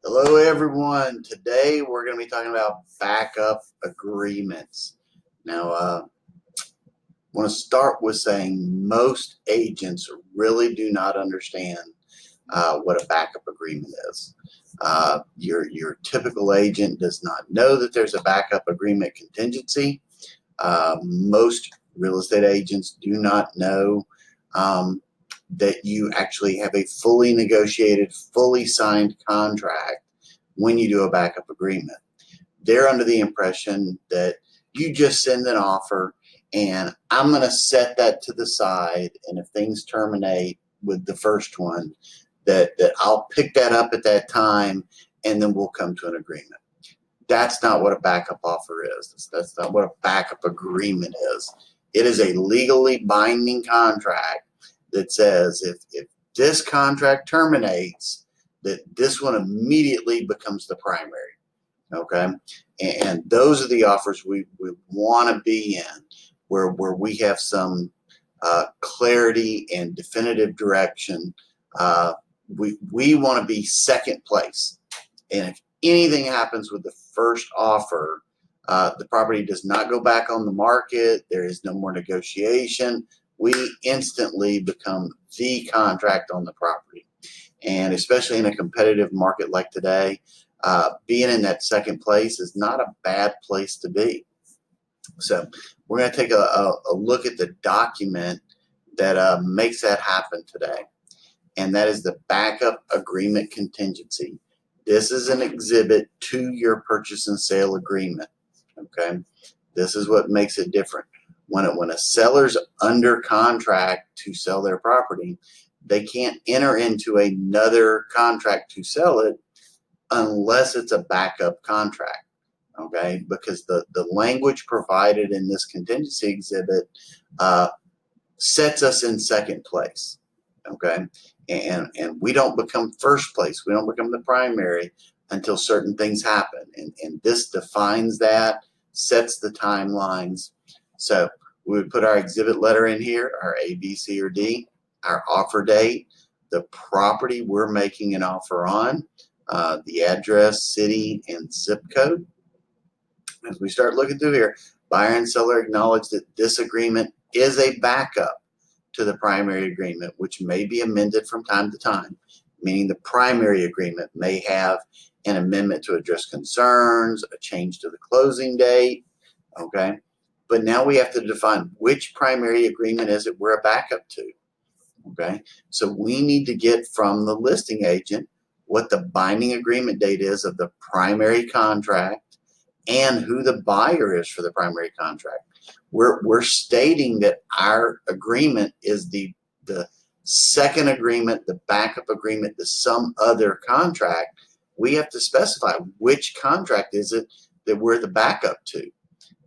Hello, everyone. Today we're going to be talking about backup agreements. Now, I want to start with saying most agents really do not understand what a backup agreement is. Your typical agent does not know that there's a backup agreement contingency. Most real estate agents do not know that you actually have a fully negotiated, fully signed contract when you do a backup agreement. They're under the impression that you just send an offer and I'm going to set that to the side, and if things terminate with the first one, that I'll pick that up at that time and then we'll come to an agreement. That's not what a backup offer is. That's not what a backup agreement is. It is a legally binding contract that says if this contract terminates, that this one immediately becomes the primary. Okay, and those are the offers we want to be in, where we have some clarity and definitive direction. We want to be second place, and if anything happens with the first offer, the property does not go back on the market. There is no more negotiation. We instantly become the contract on the property. And especially in a competitive market like today, being in that second place is not a bad place to be. So we're going to take a look at the document that makes that happen today. And that is the backup agreement contingency. This is an exhibit to your purchase and sale agreement. Okay, this is what makes it different. When a seller's under contract to sell their property, they can't enter into another contract to sell it unless it's a backup contract. Okay, because the language provided in this contingency exhibit sets us in second place. Okay, and we don't become first place. We don't become the primary until certain things happen, and this defines that, sets the timelines. So we would put our exhibit letter in here, our A, B, C, or D, our offer date, the property we're making an offer on, the address, city, and zip code. As we start looking through here, buyer and seller acknowledge that this agreement is a backup to the primary agreement, which may be amended from time to time, meaning the primary agreement may have an amendment to address concerns, a change to the closing date, okay? But now we have to define which primary agreement is it we're a backup to, okay? So we need to get from the listing agent what the binding agreement date is of the primary contract and who the buyer is for the primary contract. We're stating that our agreement is the second agreement, the backup agreement, the some other contract. We have to specify which contract is it that we're the backup to.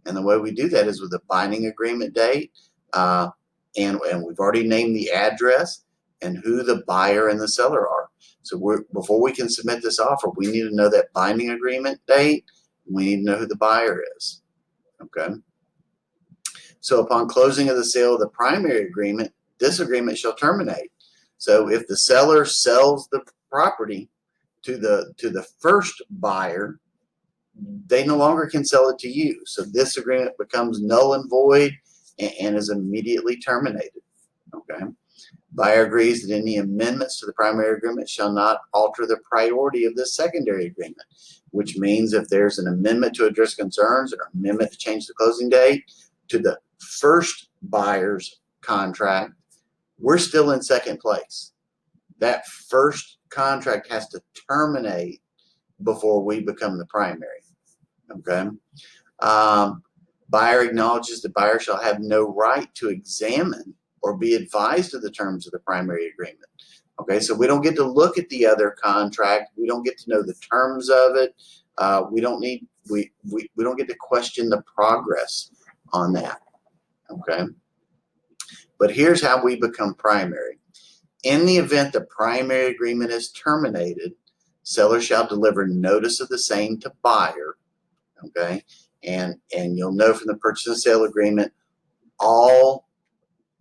And the way we do that is with a binding agreement date, and we've already named the address and who the buyer and the seller are. So before we can submit this offer, we need to know that binding agreement date. We need to know who the buyer is. Okay. So upon closing of the sale of the primary agreement, this agreement shall terminate. So if the seller sells the property to the first buyer, they no longer can sell it to you. So this agreement becomes null and void and is immediately terminated. Okay. Buyer agrees that any amendments to the primary agreement shall not alter the priority of this secondary agreement, which means if there's an amendment to address concerns or amendment to change the closing date to the first buyer's contract, we're still in second place. That first contract has to terminate before we become the primary. Okay. Buyer acknowledges the buyer shall have no right to examine or be advised of the terms of the primary agreement. Okay, so we don't get to look at the other contract. We don't get to know the terms of it. We don't get to question the progress on that. Okay, but here's how we become primary. In the event the primary agreement is terminated, seller shall deliver notice of the same to buyer. Okay, and you'll know from the purchase and sale agreement, all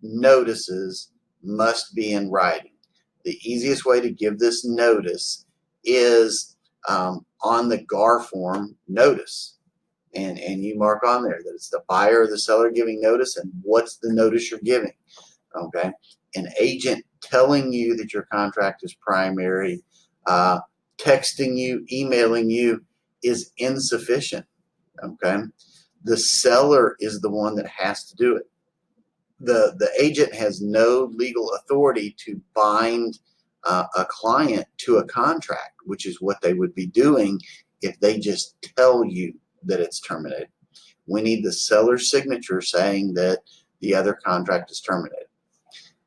notices must be in writing. The easiest way to give this notice is on the GAR form notice. And you mark on there that it's the buyer or the seller giving notice and what's the notice you're giving. Okay. An agent telling you that your contract is primary, texting you, emailing you is insufficient. Okay. The seller is the one that has to do it. The agent has no legal authority to bind a client to a contract, which is what they would be doing if they just tell you that it's terminated. We need the seller's signature saying that the other contract is terminated.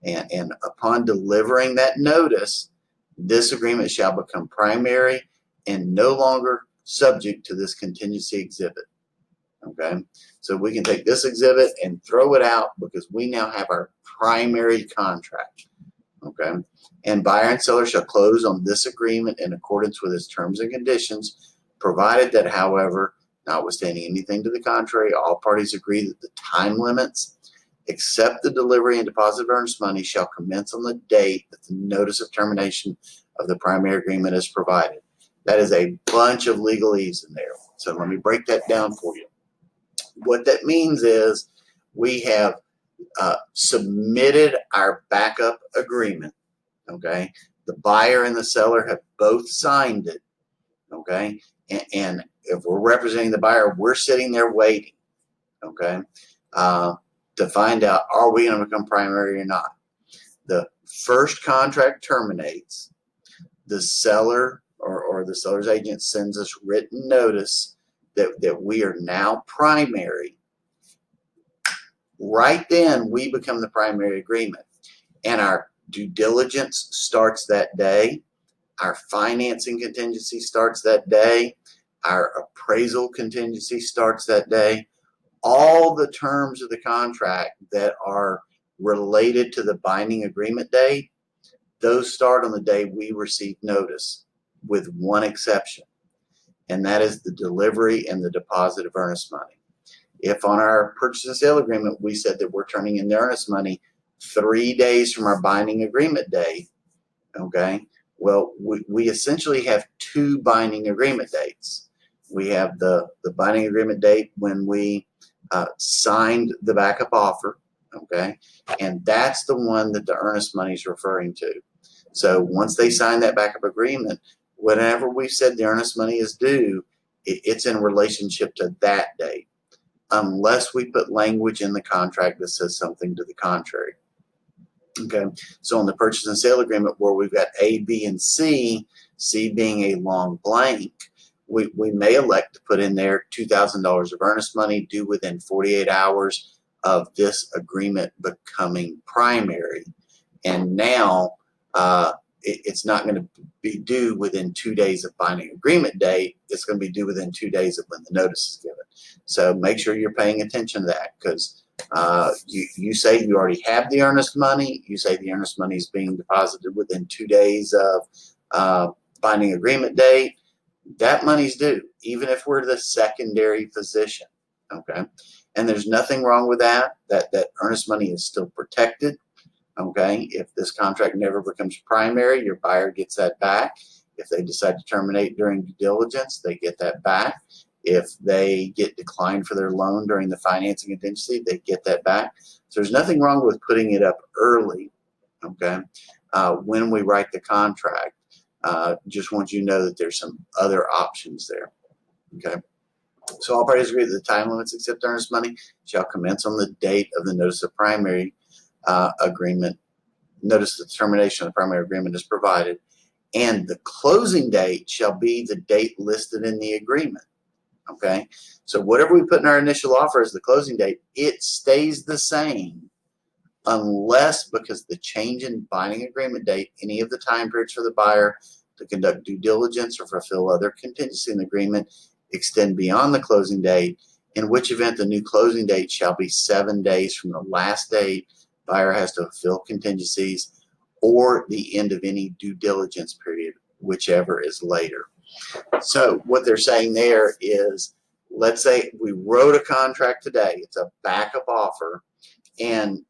And upon delivering that notice, this agreement shall become primary and no longer subject to this contingency exhibit. Okay, so we can take this exhibit and throw it out because we now have our primary contract. Okay, and buyer and seller shall close on this agreement in accordance with its terms and conditions, provided that, however, notwithstanding anything to the contrary, all parties agree that the time limits, except the delivery and deposit of earnest money, shall commence on the date that the notice of termination of the primary agreement is provided. That is a bunch of legalese in there. So let me break that down for you. What that means is we have submitted our backup agreement. Okay, the buyer and the seller have both signed it. Okay, and if we're representing the buyer, we're sitting there waiting. Okay, to find out, are we going to become primary or not? The first contract terminates. The seller or the seller's agent sends us written notice that we are now primary. Right then, we become the primary agreement. And our due diligence starts that day. Our financing contingency starts that day. Our appraisal contingency starts that day. All the terms of the contract that are related to the binding agreement date, those start on the day we receive notice, with one exception, and that is the delivery and the deposit of earnest money. If on our purchase and sale agreement we said that we're turning in the earnest money 3 days from our binding agreement date, okay, well, we essentially have two binding agreement dates. We have the binding agreement date when we signed the backup offer, okay, and that's the one that the earnest money is referring to. So once they sign that backup agreement, whenever we said the earnest money is due, it's in relationship to that date, unless we put language in the contract that says something to the contrary. Okay, so on the purchase and sale agreement where we've got A, B, and C, C being a long blank, we may elect to put in there $2,000 of earnest money due within 48 hours of this agreement becoming primary. And now it's not going to be due within 2 days of binding agreement date. It's going to be due within 2 days of when the notice is given. So make sure you're paying attention to that, because you say you already have the earnest money. You say the earnest money is being deposited within 2 days of binding agreement date. That money's due, even if we're the secondary physician. Okay, and there's nothing wrong with that. That earnest money is still protected. Okay, if this contract never becomes primary, your buyer gets that back. If they decide to terminate during due diligence, they get that back. If they get declined for their loan during the financing contingency, they get that back. So there's nothing wrong with putting it up early, okay, when we write the contract. Just want you to know that there's some other options there, okay? So all parties agree that the time limits except earnest money shall commence on the date of the notice of primary agreement. Notice the termination of the primary agreement is provided, and the closing date shall be the date listed in the agreement. Okay, so whatever we put in our initial offer as the closing date, it stays the same, unless, because the change in binding agreement date, any of the time periods for the buyer to conduct due diligence or fulfill other contingency in the agreement extend beyond the closing date, in which event the new closing date shall be 7 days from the last date buyer has to fulfill contingencies, or the end of any due diligence period, whichever is later. So what they're saying there is, let's say we wrote a contract today, it's a backup offer, and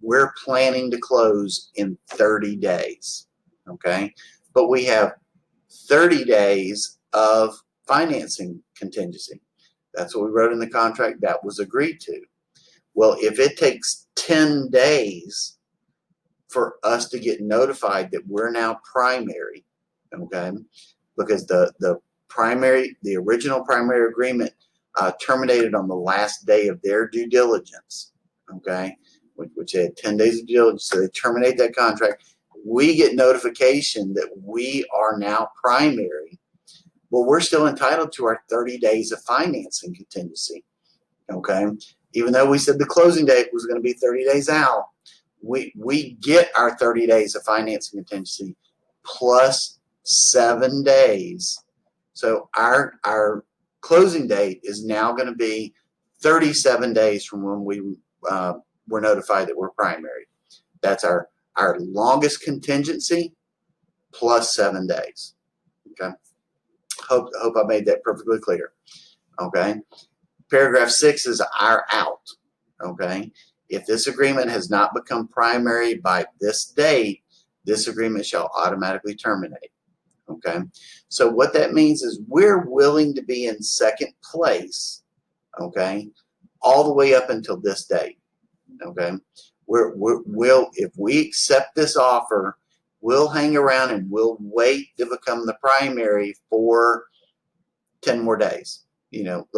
we're planning to close in 30 days, okay? But we have 30 days of financing contingency. That's what we wrote in the contract. That was agreed to. Well, if it takes 10 days for us to get notified that we're now primary, okay, because the original primary agreement terminated on the last day of their due diligence, okay, which they had 10 days of due diligence, so they terminate that contract. We get notification that we are now primary. Well, we're still entitled to our 30 days of financing contingency, okay? Even though we said the closing date was going to be 30 days out, we get our 30 days of financing contingency plus 7 days. So our closing date is now going to be 37 days from when we were notified that we're primary. That's our longest contingency plus 7 days. Okay. Hope I made that perfectly clear. Okay. Paragraph 6 is our out. Okay. If this agreement has not become primary by this date, this agreement shall automatically terminate. Okay. So what that means is we're willing to be in second place. Okay. All the way up until this date. Okay. We'll if we accept this offer, we'll hang around and we'll wait to become the primary for 10 more days. You know,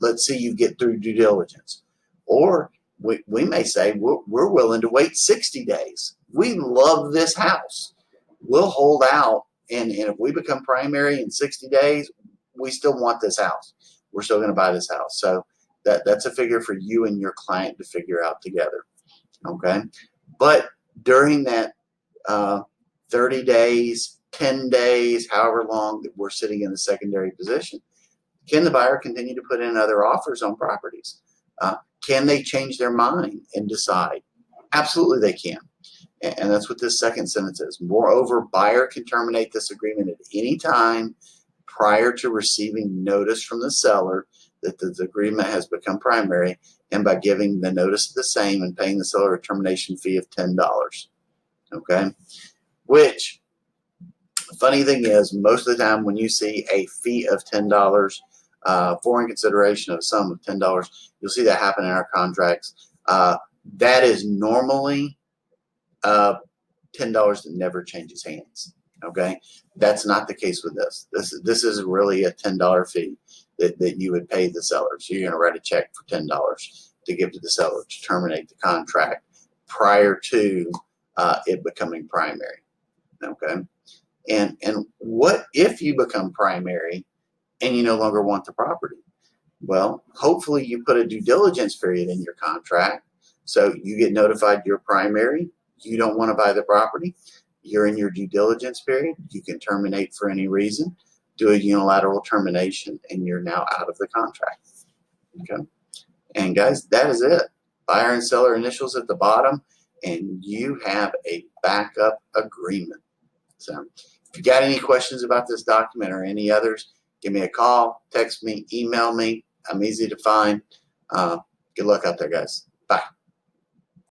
let's see you get through due diligence. Or we may say we're willing to wait 60 days. We love this house. We'll hold out, and if we become primary in 60 days, we still want this house. We're still going to buy this house. So that's a figure for you and your client to figure out together. Okay, but during that 30 days, 10 days, however long that we're sitting in the secondary position, can the buyer continue to put in other offers on properties? Can they change their mind and decide? Absolutely they can. And that's what this second sentence is. Moreover, buyer can terminate this agreement at any time prior to receiving notice from the seller that the agreement has become primary, and by giving the notice of the same and paying the seller a termination fee of $10. Okay? Which, the funny thing is, most of the time when you see a fee of $10 for in consideration of a sum of $10, you'll see that happen in our contracts. That is normally $10 that never changes hands. Okay, that's not the case with this. This is really a $10 fee that you would pay the seller. So you're going to write a check for $10 to give to the seller to terminate the contract prior to it becoming primary. Okay, and what if you become primary and you no longer want the property? Well, hopefully you put a due diligence period in your contract, so you get notified you're primary. You don't want to buy the property. You're in your due diligence period. You can terminate for any reason, do a unilateral termination, and you're now out of the contract. Okay. And guys, that is it. Buyer and seller initials at the bottom, and you have a backup agreement. So if you got any questions about this document or any others, give me a call, text me, email me. I'm easy to find. Good luck out there, guys.